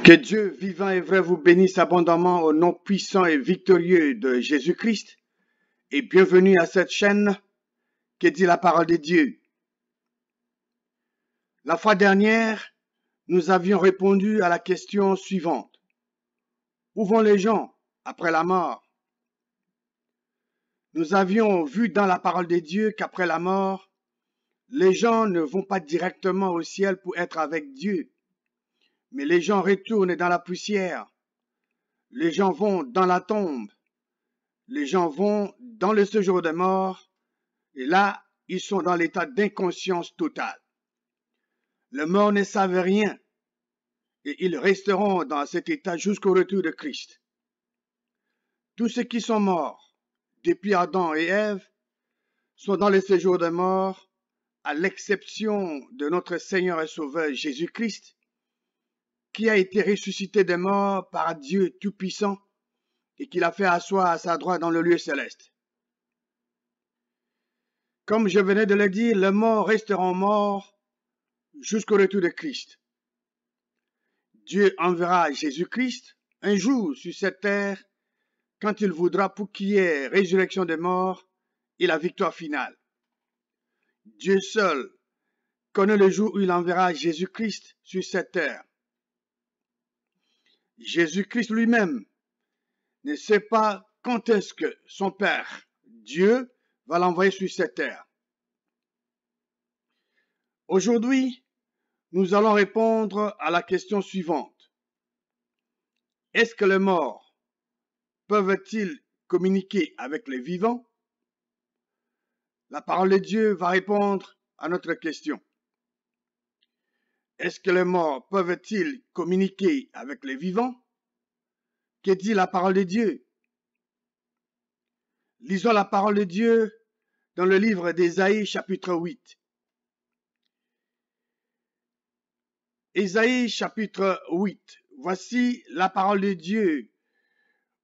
Que Dieu vivant et vrai vous bénisse abondamment au nom puissant et victorieux de Jésus-Christ et bienvenue à cette chaîne qui dit la parole de Dieu. La fois dernière, nous avions répondu à la question suivante. Où vont les gens après la mort? Nous avions vu dans la parole de Dieu qu'après la mort, les gens ne vont pas directement au ciel pour être avec Dieu, mais les gens retournent dans la poussière. Les gens vont dans la tombe. Les gens vont dans le séjour des morts, et là, ils sont dans l'état d'inconscience totale. Les morts ne savent rien, et ils resteront dans cet état jusqu'au retour de Christ. Tous ceux qui sont morts, depuis Adam et Ève, sont dans le séjour des morts, à l'exception de notre Seigneur et Sauveur Jésus-Christ, qui a été ressuscité des morts par Dieu Tout-Puissant, et qu'il a fait asseoir à sa droite dans le lieu céleste. Comme je venais de le dire, les morts resteront morts jusqu'au retour de Christ. Dieu enverra Jésus-Christ un jour sur cette terre quand il voudra pour qu'il y ait résurrection des morts et la victoire finale. Dieu seul connaît le jour où il enverra Jésus-Christ sur cette terre. Jésus-Christ lui-même ne sait pas quand est-ce que son Père, Dieu, va l'envoyer sur cette terre. Aujourd'hui, nous allons répondre à la question suivante. Est-ce que les morts peuvent-ils communiquer avec les vivants? La parole de Dieu va répondre à notre question. Est-ce que les morts peuvent-ils communiquer avec les vivants? Que dit la parole de Dieu? Lisons la parole de Dieu dans le livre d'Ésaïe chapitre 8. Ésaïe chapitre 8. Voici la parole de Dieu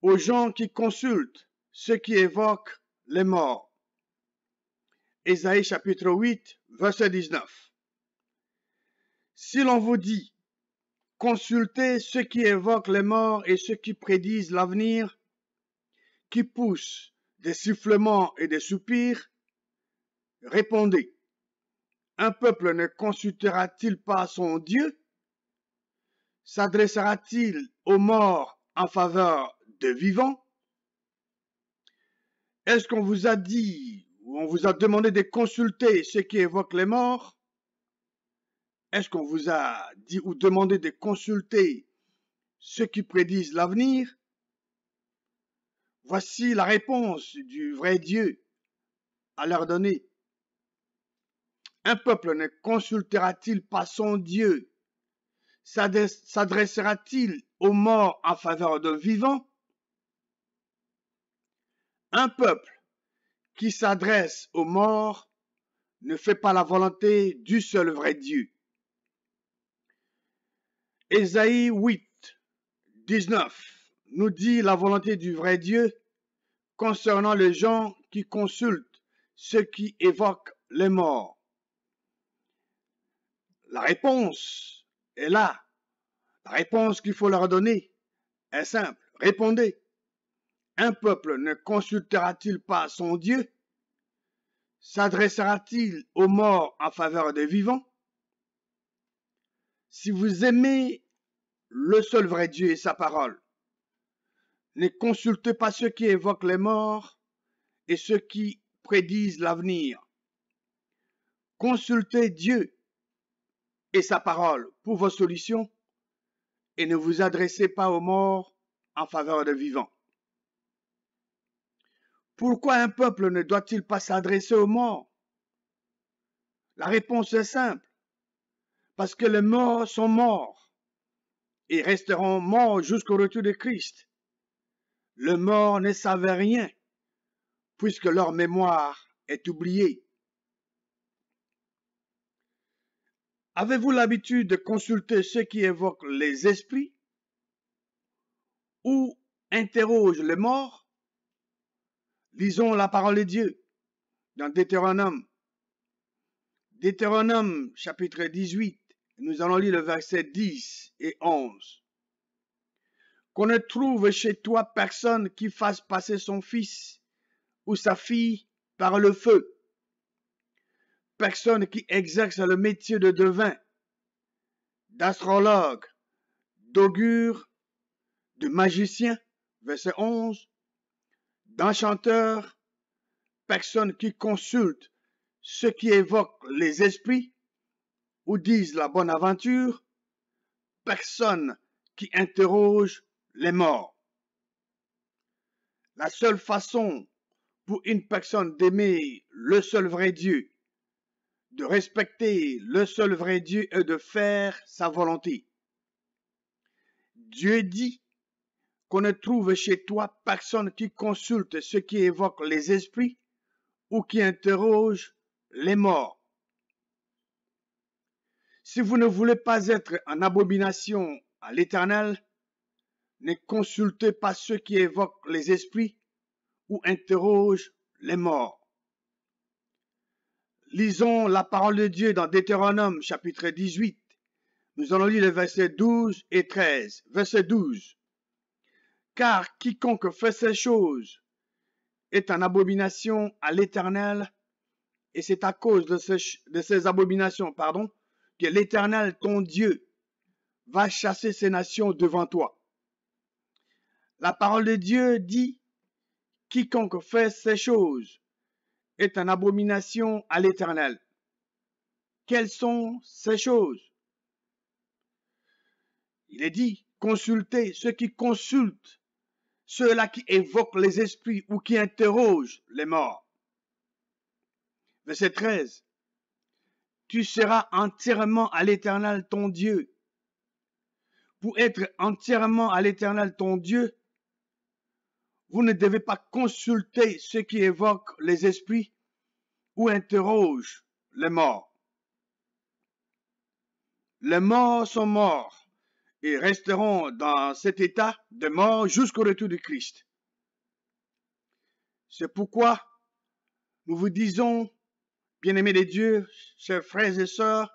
aux gens qui consultent ceux qui évoquent les morts. Ésaïe chapitre 8, verset 19. Si l'on vous dit, consultez ceux qui évoquent les morts et ceux qui prédisent l'avenir, qui poussent des sifflements et des soupirs, répondez, un peuple ne consultera-t-il pas son Dieu? S'adressera-t-il aux morts en faveur de vivants? Est-ce qu'on vous a dit ou on vous a demandé de consulter ceux qui évoquent les morts? Est-ce qu'on vous a dit ou demandé de consulter ceux qui prédisent l'avenir? Voici la réponse du vrai Dieu à leur donner. Un peuple ne consultera-t-il pas son Dieu? S'adressera-t-il aux morts en faveur de vivants? Un peuple qui s'adresse aux morts ne fait pas la volonté du seul vrai Dieu. Ésaïe 8, 19 nous dit la volonté du vrai Dieu concernant les gens qui consultent ceux qui évoquent les morts. La réponse est là. La réponse qu'il faut leur donner est simple. Répondez. Un peuple ne consultera-t-il pas son Dieu? S'adressera-t-il aux morts en faveur des vivants? Si vous aimez le seul vrai Dieu et sa parole, ne consultez pas ceux qui évoquent les morts et ceux qui prédisent l'avenir. Consultez Dieu et sa parole pour vos solutions et ne vous adressez pas aux morts en faveur des vivants. Pourquoi un peuple ne doit-il pas s'adresser aux morts? La réponse est simple. Parce que les morts sont morts et resteront morts jusqu'au retour de Christ. Les morts ne savaient rien puisque leur mémoire est oubliée. Avez-vous l'habitude de consulter ceux qui évoquent les esprits ou interrogent les morts? Lisons la parole de Dieu dans Deutéronome. Deutéronome chapitre 18, nous allons lire le verset 10 et 11. qu'on ne trouve chez toi personne qui fasse passer son fils ou sa fille par le feu, personne qui exerce le métier de devin, d'astrologue, d'augure, de magicien, verset 11, d'enchanteur, personne qui consulte ceux qui évoquent les esprits ou disent la bonne aventure, personne qui interroge les morts. La seule façon pour une personne d'aimer le seul vrai Dieu, de respecter le seul vrai Dieu est de faire sa volonté. Dieu dit qu'on ne trouve chez toi personne qui consulte ceux qui évoquent les esprits ou qui interroge les morts. Si vous ne voulez pas être en abomination à l'Éternel, ne consultez pas ceux qui évoquent les esprits ou interrogent les morts. Lisons la parole de Dieu dans Deutéronome chapitre 18. Nous allons lire les versets 12 et 13. Verset 12. Car quiconque fait ces choses est en abomination à l'Éternel, et c'est à cause de ces abominations, que l'Éternel, ton Dieu, va chasser ces nations devant toi. La parole de Dieu dit, quiconque fait ces choses est en abomination à l'Éternel. Quelles sont ces choses? Il est dit, consultez ceux qui consultent, ceux-là qui évoquent les esprits ou qui interrogent les morts. Verset 13. Tu seras entièrement à l'Éternel ton Dieu. Pour être entièrement à l'Éternel ton Dieu, vous ne devez pas consulter ceux qui évoquent les esprits ou interrogent les morts. Les morts sont morts et resteront dans cet état de mort jusqu'au retour du Christ. C'est pourquoi nous vous disons, bien-aimés de Dieu, chers frères et sœurs,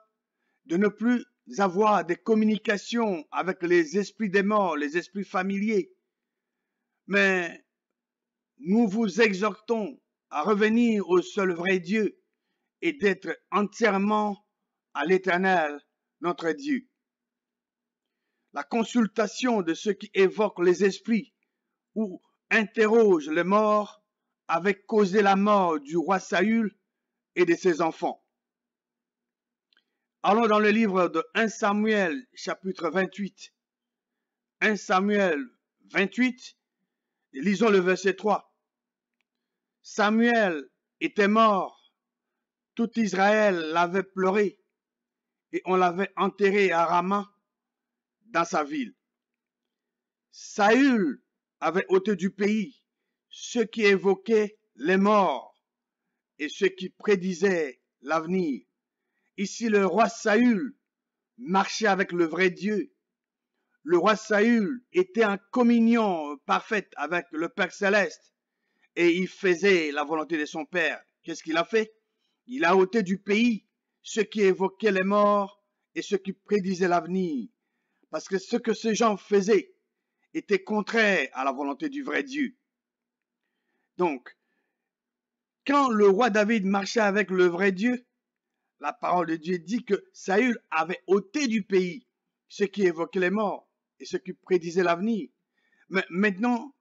de ne plus avoir des communications avec les esprits des morts, les esprits familiers. Mais nous vous exhortons à revenir au seul vrai Dieu et d'être entièrement à l'Éternel, notre Dieu. La consultation de ceux qui évoquent les esprits ou interrogent les morts avait causé la mort du roi Saül et de ses enfants. Allons dans le livre de 1 Samuel, chapitre 28. 1 Samuel 28, et lisons le verset 3. Samuel était mort, tout Israël l'avait pleuré, et on l'avait enterré à Rama, dans sa ville. Saül avait ôté du pays ceux qui évoquaient les morts et ceux qui prédisaient l'avenir. Ici, le roi Saül marchait avec le vrai Dieu. Le roi Saül était en communion parfaite avec le Père Céleste et il faisait la volonté de son Père. Qu'est-ce qu'il a fait? Il a ôté du pays ceux qui évoquaient les morts et ceux qui prédisaient l'avenir. Parce que ce que ces gens faisaient était contraire à la volonté du vrai Dieu. Donc, quand le roi David marchait avec le vrai Dieu, la parole de Dieu dit que Saül avait ôté du pays ceux qui évoquaient les morts et ceux qui prédisaient l'avenir. Mais maintenant,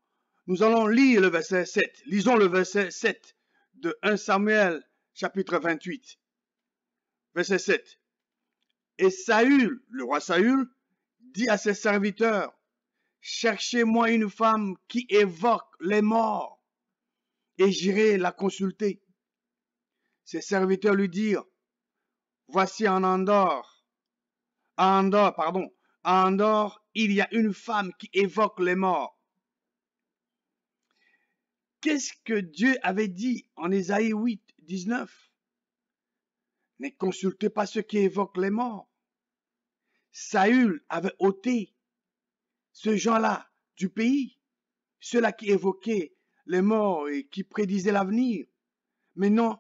nous allons lire le verset 7. Lisons le verset 7 de 1 Samuel, chapitre 28. Verset 7. Et Saül, le roi Saül, dit à ses serviteurs, cherchez-moi une femme qui évoque les morts, et j'irai la consulter. Ses serviteurs lui dirent, voici à Endor, il y a une femme qui évoque les morts. Qu'est-ce que Dieu avait dit en Ésaïe 8, 19? Ne consultez pas ceux qui évoquent les morts. Saül avait ôté ces gens-là du pays, ceux-là qui évoquaient les morts et qui prédisaient l'avenir. Mais non,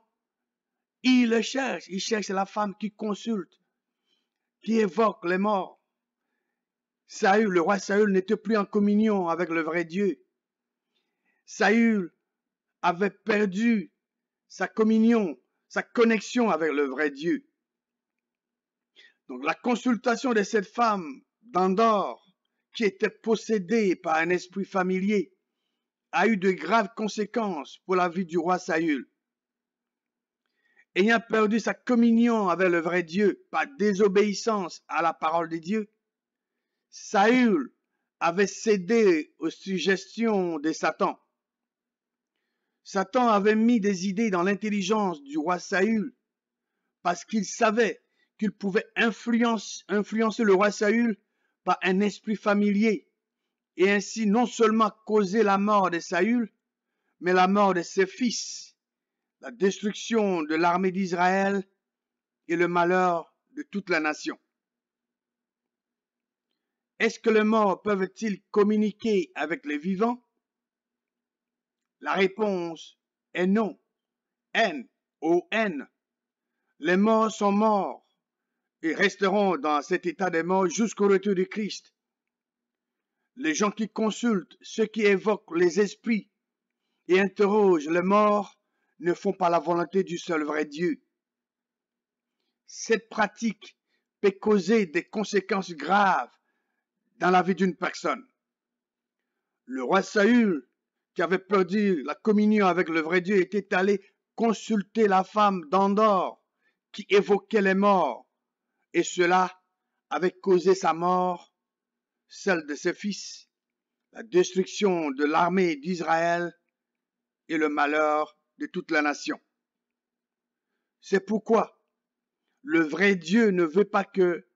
il cherche la femme qui consulte, qui évoque les morts. Saül, le roi Saül, n'était plus en communion avec le vrai Dieu. Saül avait perdu sa communion, sa connexion avec le vrai Dieu. Donc la consultation de cette femme d'Endor, qui était possédée par un esprit familier, a eu de graves conséquences pour la vie du roi Saül. Ayant perdu sa communion avec le vrai Dieu par désobéissance à la parole de Dieu, Saül avait cédé aux suggestions de Satan. Satan avait mis des idées dans l'intelligence du roi Saül parce qu'il savait qu'il pouvait influencer le roi Saül par un esprit familier et ainsi non seulement causer la mort de Saül, mais la mort de ses fils, la destruction de l'armée d'Israël et le malheur de toute la nation. Est-ce que les morts peuvent-ils communiquer avec les vivants? La réponse est non. N-O-N. Les morts sont morts et resteront dans cet état de mort jusqu'au retour de Christ. Les gens qui consultent ceux qui évoquent les esprits et interrogent les morts ne font pas la volonté du seul vrai Dieu. Cette pratique peut causer des conséquences graves dans la vie d'une personne. Le roi Saül, qui avait perdu la communion avec le vrai Dieu, était allé consulter la femme d'Endor qui évoquait les morts, et cela avait causé sa mort, celle de ses fils, la destruction de l'armée d'Israël et le malheur de toute la nation. C'est pourquoi le vrai Dieu ne veut pas que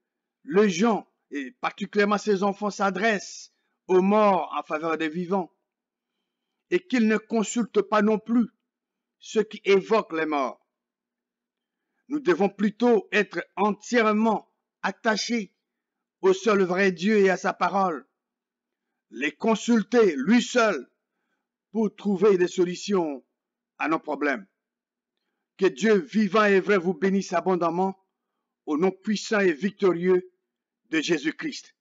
les gens, et particulièrement ses enfants, s'adressent aux morts en faveur des vivants, et qu'ils ne consultent pas non plus ceux qui évoquent les morts. Nous devons plutôt être entièrement attachés au seul vrai Dieu et à sa parole, les consulter lui seul pour trouver des solutions à nos problèmes. Que Dieu vivant et vrai vous bénisse abondamment au nom puissant et victorieux de Jésus-Christ.